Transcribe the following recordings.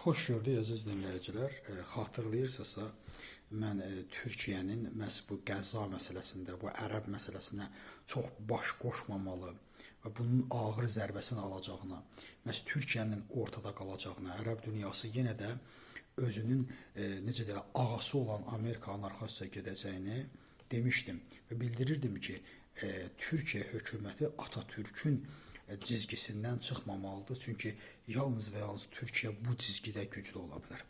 Xoş gördük əziz dinləyicilər. Xatırlayırsınızsa, mən Türkiyənin məhz bu Qəzza məsələsində, bu ərəb məsələsinə çox baş qoşmamalı və bunun ağır zərbəsini alacağına, məhz Türkiyənin ortada qalacağına, ərəb dünyası yenə də özünün necə deyirlər, ağası olan Amerikanın arxasına gedəcəyini demişdim və bildirirdim ki, Türkiyə hökuməti Atatürkün cizgisindən çıxmamalıdır. Çünki yalnız və yalnız Türkiyə bu cizgidə güclü ola bilər.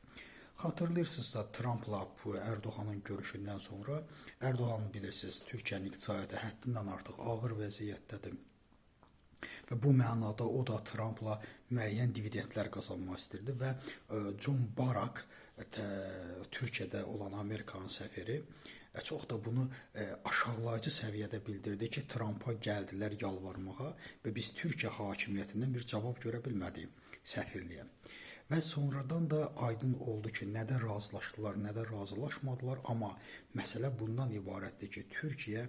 Xatırlayırsınızsa, Trumpla Erdoğanın görüşündən sonra Erdoğan bilirsiniz, Türkiyənin iqtisadiyyatı həddindən artıq ağır vəziyyətdədir. Və bu mənada o da Trumpla müəyyən dividendlər qazanmaq istirdi və John Barak, Türkiyədə olan Amerikanın səfiri, çox da bunu aşağılayıcı səviyyədə bildirdi ki, Trumpa gəldilər yalvarmağa və biz Türkiyə hakimiyyətindən bir cavab görə bilmədik səfirliyə. Və sonradan da aydın oldu ki, nədə razılaşdılar, nədə razılaşmadılar, amma məsələ bundan ibarətdir ki, Türkiyə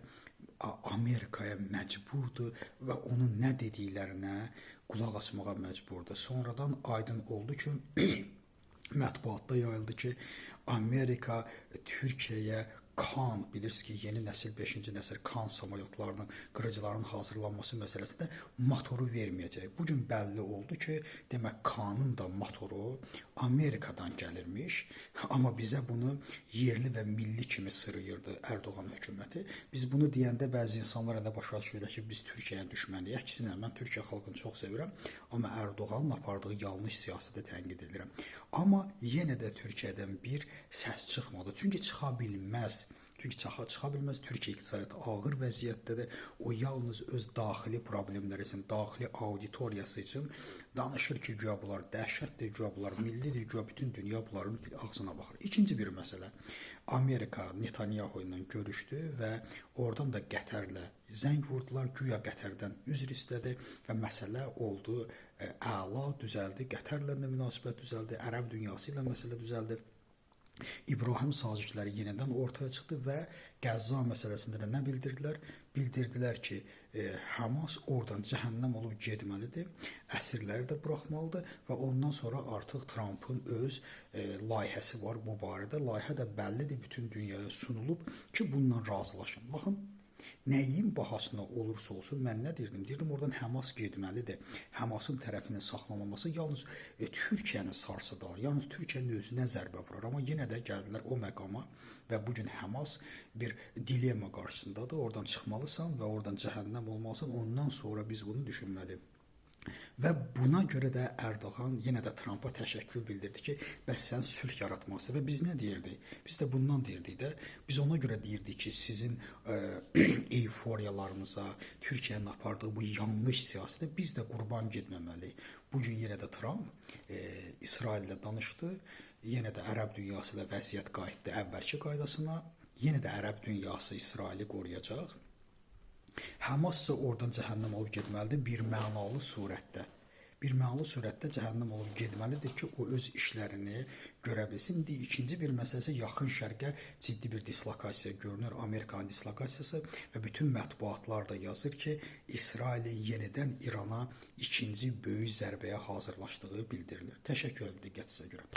Amerikaya məcburdur və onun nə dediklərinə qulaq asmağa məcburdur. Sonradan aydın oldu ki, mətbuatda yayıldı ki, Amerika Türkiyəyə Kan, bilirsiniz ki, yeni nəsil, 5-ci nəsil Kan samolyotlarının, qırıcıların hazırlanması məsələsində motoru verməyəcək. Bugün bəlli oldu ki, demək Kanın da motoru Amerikadan gəlirmiş, amma bizə bunu yerli və milli kimi sırıyırdı Erdoğan hökuməti. Biz bunu deyəndə bəzi insanlar elə başa düşürlər ki, biz Türkiyəyə düşməliyik. Əksinə, mən Türkiyə xalqını çox sevirəm, amma Erdoğanın apardığı yanlış siyasətə tənqid edirəm. Amma yenə də Türkiyədən bir səs çıxmadı. Çünki çıxa bilməz. Çünki çıxa bilməz. Türkiyə iqtisadiyyatı ağır vəziyyətdədir. O yalnız öz daxili problemləri üçün, daxili auditoriyası üçün danışır ki, güya bunlar dəhşətdir, güya bunlar millidir, güya bütün dünya bunların ağzına baxır. İkinci bir məsələ. Amerika Netanyahu ilə görüşdü və oradan da Qətərlə zəng vurdular. Güya Qətərdən üzr istədi və məsələ oldu əla, düzəldi. Qətərlə də münasibət düzəldi, ərəb dünyası ilə məsələ düzəldi. İbrahim sazişləri yenidən ortaya çıxdı və Qəzza məsələsində də nə bildirdilər? Bildirdilər ki, Hamas oradan cəhənnəm olub getməlidir, əsirləri də buraxmalıdır və ondan sonra artıq Trumpın öz layihəsi var bu barədə. Layihə də bəllidir, bütün dünyaya sunulub ki, bununla razılaşın. Baxın, nəyin bahasına olursa olsun, mən nə deyirdim? Deyirdim, oradan Hamas getməlidir. Hamasın tərəfinin saxlanılması yalnız Türkiyəni sarsıdar, yalnız Türkiyənin özünə zərbə vurar. Amma yenə də gəldilər o məqama və bugün Hamas bir dilemma qarşısındadır. Oradan çıxmalısan və oradan cəhənnəm olmalısan, ondan sonra biz bunu düşünməliyik. Və buna görə də Erdoğan yenə də Trumpa təşəkkür bildirdi ki, bəs sən sülh yaratması və biz nə deyirdik? Biz də bundan deyirdik də, biz ona görə deyirdik ki, sizin euforiyalarınıza, Türkiyənin apardığı bu yanlış siyasətə biz də qurban getməməliyik. Bugün yenə də Trump İsrail ilə danışdı, yenə də ərəb dünyası ilə vəziyyət qayıtdı əvvəlki qaydasına, yenə də ərəb dünyası İsraili qoruyacaq. Hamas isə oradan cəhənnəm olub getməlidir bir mənalı surətdə. Bir mənalı surətdə cəhənnəm olub getməlidir ki, o öz işlərini görə bilsin. İkinci bir məsələsi yaxın şərqə ciddi bir dislokasiya görünür, Amerikanın dislokasiyası və bütün mətbuatlar da yazır ki, İsrailin yenidən İrana ikinci böyük zərbəyə hazırlaşdığı bildirilir. Təşəkkür ederim diqqətinizə görə.